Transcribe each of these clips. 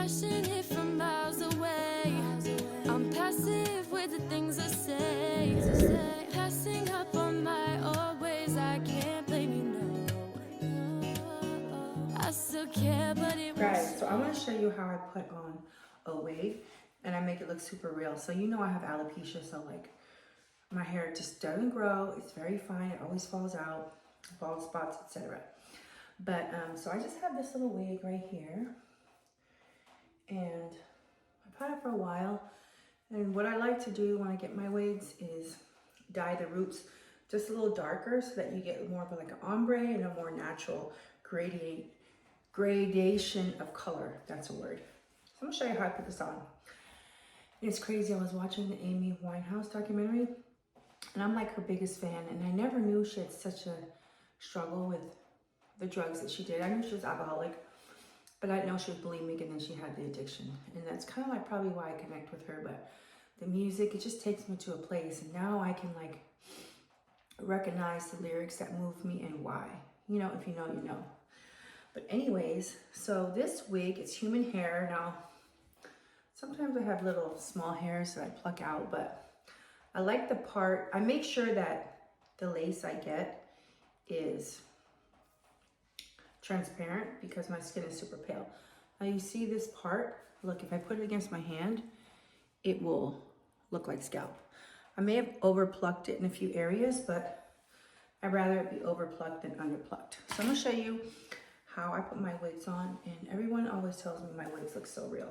Crushing it from miles away. I'm passive with the things I say. Passing up on my old ways. I can't blame you, no. I still care, but it Guys, so I want to show you how I put on a wig and I make it look super real. So you know I have alopecia, so like my hair just doesn't grow. It's very fine. It always falls out, bald spots, etc. But so I just have this little wig right here, and I've had it for a while. And what I like to do when I get my wigs is dye the roots just a little darker so that you get more of like an ombre and a more natural gradation of color. That's a word. So I'm gonna show you how I put this on. And it's crazy. I was watching the Amy Winehouse documentary, and I'm like her biggest fan. And I never knew she had such a struggle with the drugs that she did. I knew she was alcoholic, but I didn't know she was bulimic, and then she had the addiction. And that's kind of like probably why I connect with her. But the music, it just takes me to a place, and now I can like recognize the lyrics that move me and why. You know, if you know, you know. But anyways, so this wig, it's human hair. Now, sometimes I have little small hairs that I pluck out, but I like the part, I make sure that the lace I get is transparent because my skin is super pale. Now you see this part, look, if I put it against my hand, it will look like scalp. I may have over plucked it in a few areas, but I'd rather it be over plucked than under plucked. So I'm gonna show you how I put my wigs on, and everyone always tells me my wigs look so real.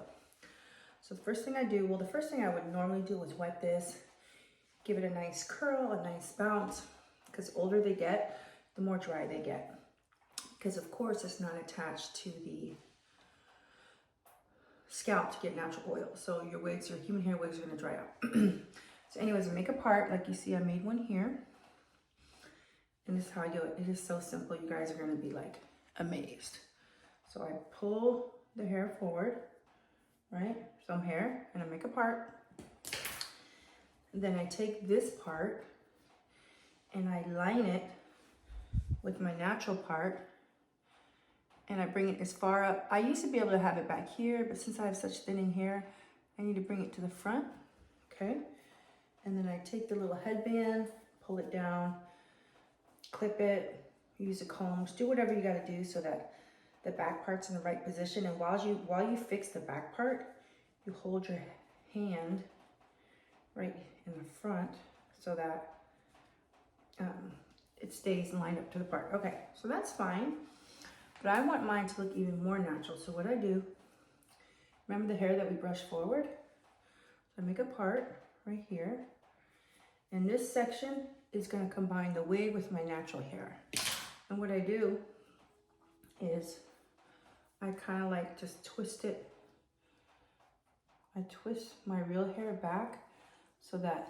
So the first thing I do, well, the first thing I would normally do is wet this, give it a nice curl, a nice bounce, because the older they get, the more dry they get. Because of course it's not attached to the scalp to get natural oil. So your wigs, your human hair wigs are gonna dry out. So anyways, I make a part, like you see I made one here. And this is how I do it. It is so simple, you guys are gonna be like amazed. So I pull the hair forward, right? Some hair, and I make a part. And then I take this part and I line it with my natural part, and I bring it as far up. I used to be able to have it back here, but since I have such thinning hair, I need to bring it to the front, okay? And then I take the little headband, pull it down, clip it, use a comb, do whatever you gotta do so that the back part's in the right position. And while you fix the back part, you hold your hand right in the front so that it stays lined up to the part. Okay, so that's fine, but I want mine to look even more natural. So what I do, remember the hair that we brushed forward? So I make a part right here, and this section is gonna combine the wig with my natural hair. And what I do is I kind of like just twist it. I twist my real hair back so that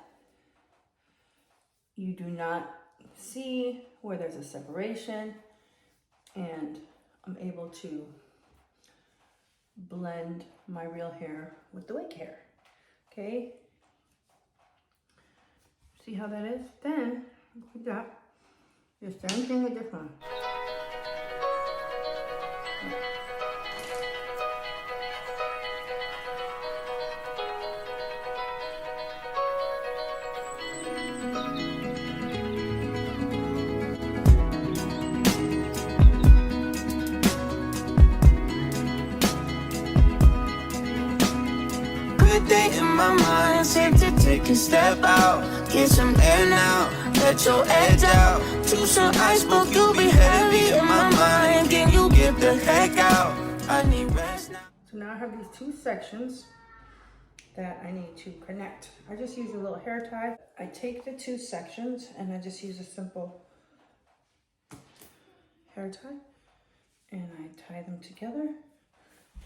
you do not see where there's a separation, and I'm able to blend my real hair with the wig hair, okay? See how that is? Then, like that, just the same thing with this one. Day in my mind, safe to take a step out, get some air now, let your edge out. To some iceberg, you'll be heavy in my mind. Can you get the heck out? I need rest now. So now I have these two sections that I need to connect. I just use a little hair tie. I take the two sections and I just use a simple hair tie, and I tie them together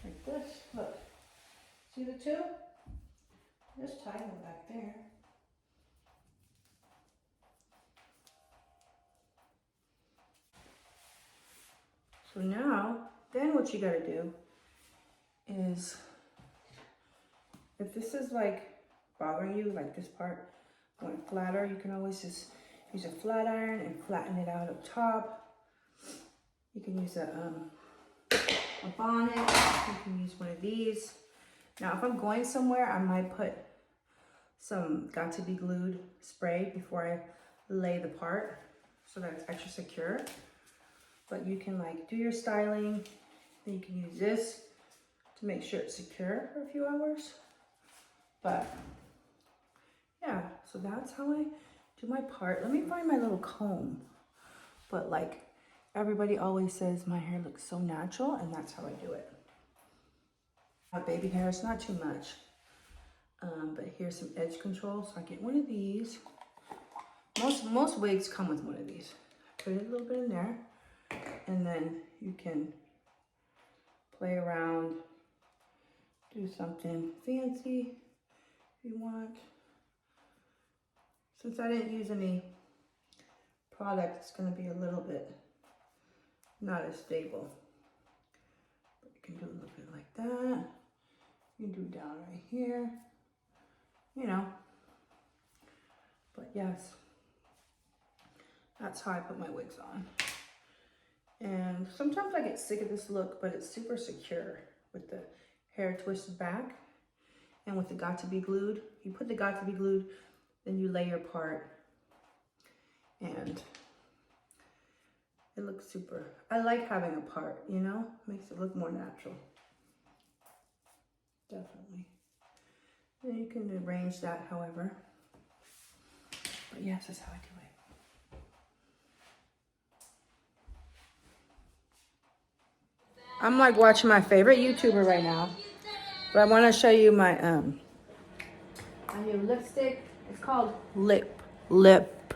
like this. Look, see the two? Just tie them back there. So now, then what you gotta do is, if this is like bothering you, like this part went flatter, you can always just use a flat iron and flatten it out up top. You can use a a bonnet. You can use one of these. Now, if I'm going somewhere, I might put some Got To Be Glued spray before I lay the part so that it's extra secure. But you can like do your styling, then you can use this to make sure it's secure for a few hours. But yeah, so that's how I do my part. Let me find my little comb. But like everybody always says my hair looks so natural, and that's how I do it. My baby hair is not too much. But here's some edge control. So I get one of these. Most wigs come with one of these. Put it a little bit in there. And then you can play around, do something fancy if you want. Since I didn't use any product, it's going to be a little bit not as stable. But you can do a little bit like that. You can do down right here, you know. But yes, that's how I put my wigs on. And sometimes I get sick of this look, but it's super secure with the hair twisted back and with the Got To Be Glued. You put the Got To Be Glued, then you lay your part, and it looks super. I like having a part, you know, makes it look more natural. Definitely. And you can arrange that however. But yes, that's how I do it. I'm like watching my favorite YouTuber right now. But I want to show you my new lipstick. It's called Lip Lift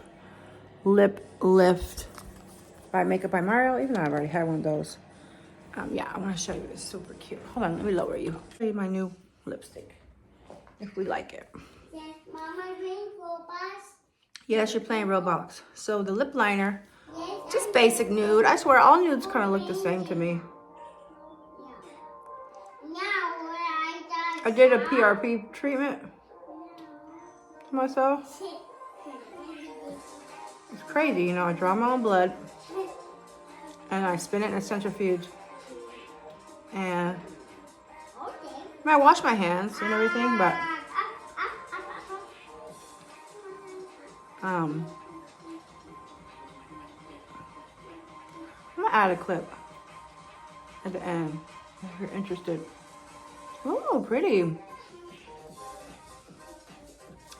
by Makeup by Meirer. Even though I've already had one of those. Yeah, I want to show you. It's super cute. Hold on, let me lower you. Show you my new lipstick. If we like it. Yes, Mama playing Roblox. Yes, you're playing Roblox. So the lip liner, just basic nude. I swear all nudes kind of look the same to me. I did a PRP treatment to myself. It's crazy, you know, I draw my own blood and I spin it in a centrifuge. And I wash my hands and everything, but I'm gonna add a clip at the end if you're interested. Oh, pretty.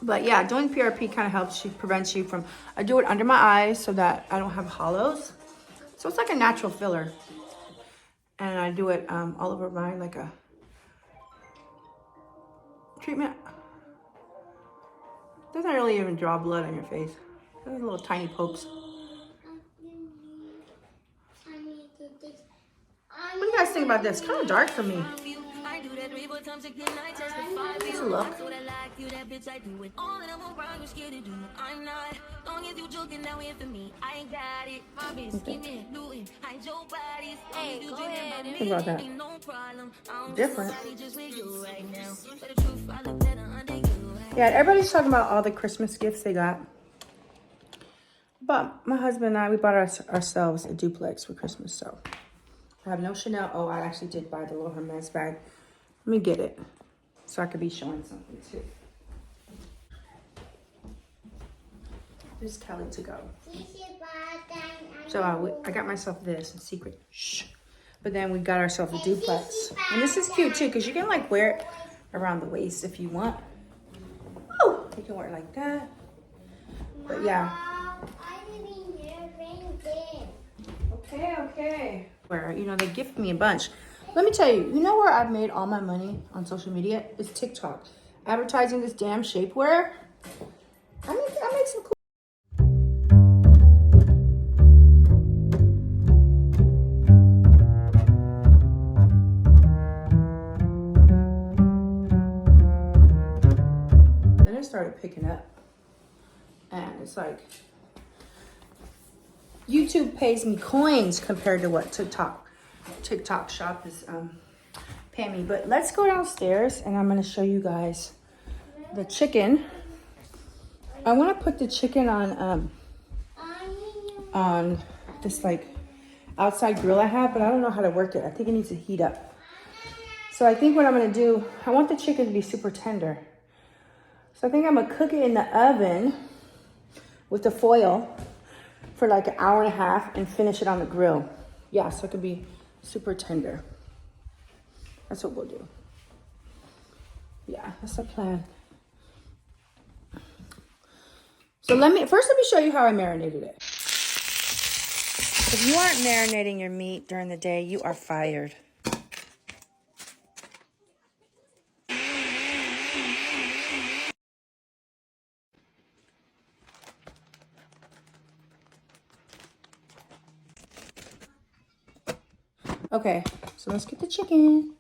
But yeah, doing PRP kind of helps you, prevents you from, I do it under my eyes so that I don't have hollows. So it's like a natural filler. And I do it all over my, like a treatment. Doesn't really even draw blood on your face. There's little tiny pokes. What do you guys think about this? Kind of dark for me. Just a look. Think about that. Different. Yeah, everybody's talking about all the Christmas gifts they got. But my husband and I, we bought ourselves a duplex for Christmas, so. I have no Chanel. Oh, I actually did buy the little Hermes bag. Let me get it so I could be showing something too. This is Kelly to go. So I got myself this in secret. Shh. But then we got ourselves a duplex. And this is cute too because you can like wear it around the waist if you want. Oh, you can wear it like that. But yeah. Okay. Where, you know, they gift me a bunch. Let me tell you, you know where I've made all my money on social media? Is TikTok. Advertising this damn shapewear. I make some cool. Then it started picking up. And it's like, YouTube pays me coins compared to what TikTok shop is paying me. But let's go downstairs and I'm going to show you guys the chicken. I want to put the chicken on this like outside grill I have, but I don't know how to work it. I think it needs to heat up. So I think what I'm gonna do, I want the chicken to be super tender. So I think I'm gonna cook it in the oven with the foil for like an hour and a half and finish it on the grill. Yeah, so it can be super tender. That's what we'll do. Yeah, that's the plan. So let me show you how I marinated it. If you aren't marinating your meat during the day, you are fired. Okay, so let's get the chicken.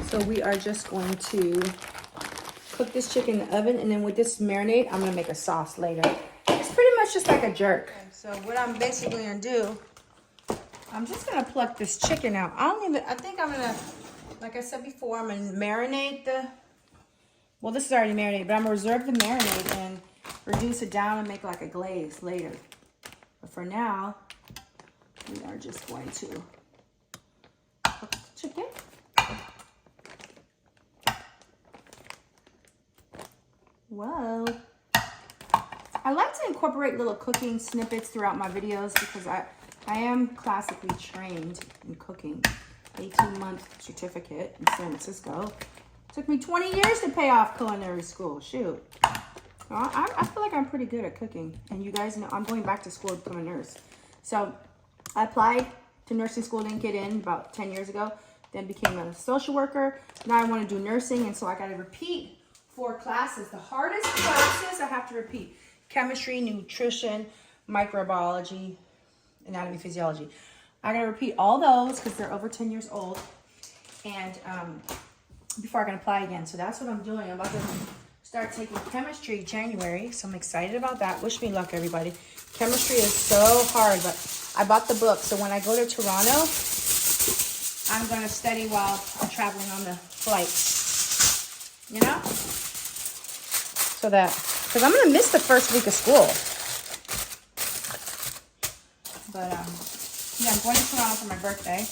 So we are just going to cook this chicken in the oven, and then with this marinade, I'm gonna make a sauce later. It's pretty much just like a jerk. Okay, so what I'm basically gonna do, I'm just gonna pluck this chicken out. I think I'm gonna, like I said before, I'm gonna marinate well, this is already marinated, but I'm gonna reserve the marinade and reduce it down and make like a glaze later. But for now, we are just going to cook the chicken. Whoa. I like to incorporate little cooking snippets throughout my videos because I am classically trained in cooking. 18-month certificate in San Francisco. It took me 20 years to pay off culinary school. Shoot. I feel like I'm pretty good at cooking. And you guys know I'm going back to school to become a nurse. So I applied to nursing school, didn't get in about 10 years ago. Then became a social worker. Now I want to do nursing, and so I got to repeat 4 classes. The hardest classes I have to repeat: chemistry, nutrition, microbiology, anatomy, physiology. I gotta repeat all those because they're over 10 years old, and before I can apply again. So that's what I'm doing. I'm about to start taking chemistry January, so I'm excited about that. Wish me luck, everybody. Chemistry is so hard, but I bought the book, so when I go to Toronto, I'm gonna study while I'm traveling on the flight. You know? So that, because I'm gonna miss the first week of school. But yeah, I'm going to Toronto for my birthday.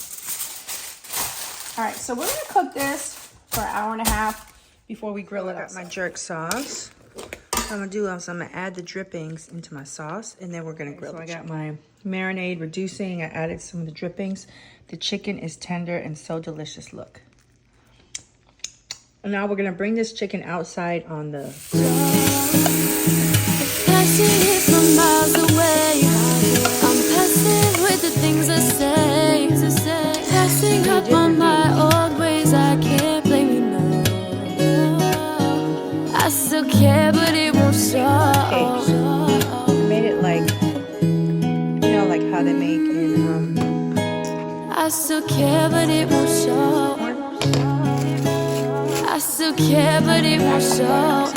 All right, so we're gonna cook this for an hour and a half before we grill it up. My jerk sauce. What I'm gonna do is I'm gonna add the drippings into my sauce, and then we're gonna grill it. So I got my marinade reducing. I added some of the drippings. The chicken is tender and so delicious. Look. And now we're gonna bring this chicken outside on the. Passing it from miles away. I'm passing with the things I say. Passing up on my old ways. I can't blame you, no. I still care, but it won't show. I made it like, you know, like how they make in. I still care, but it won't show. I still care, but it won't show.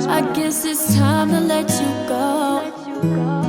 I guess it's time to let you go.